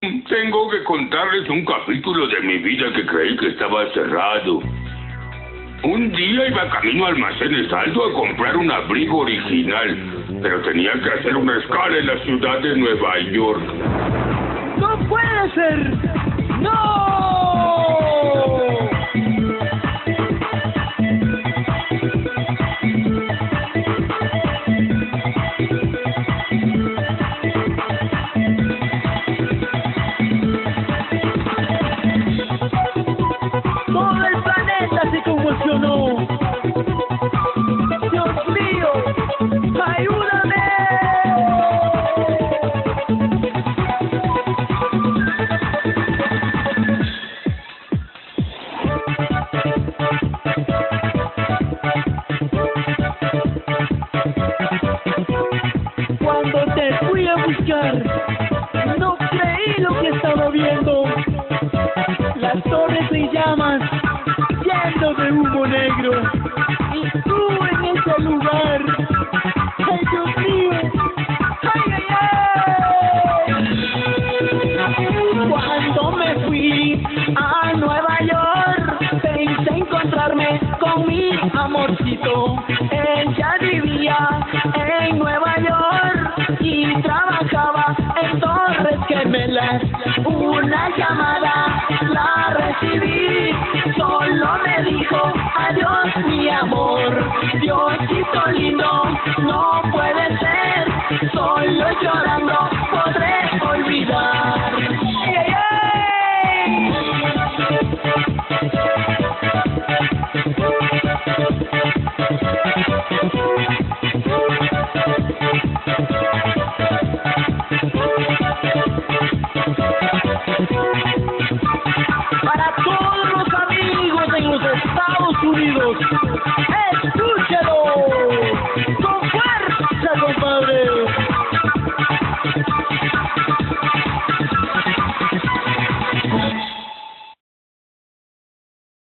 Tengo que contarles un capítulo de mi vida que creí que estaba cerrado. Un día iba camino a Almacenes Alto a comprar un abrigo original, pero tenía que hacer una escala en la ciudad de Nueva York. ¡No puede ser! ¡No! Todo el planeta se conmocionó. ¡Dios mío! ¡Ayúdame! Cuando te fui a buscar, no creí lo que estaba viendo. Las torres en llamas, lleno de humo negro. Y tú en ese lugar. ¡Ay, Dios mío! ¡Ay, ay, ay! Cuando me fui a Nueva York, pensé encontrarme con mi amorcito. Ella vivía en Nueva York y trabajaba en Torres Gemelas. Una llamada la recibí, solo me dijo adiós mi amor. Diosito lindo, no puede ser, solo llorando podré olvidar. ¡Ay, ay, Para todos los amigos en los Estados Unidos,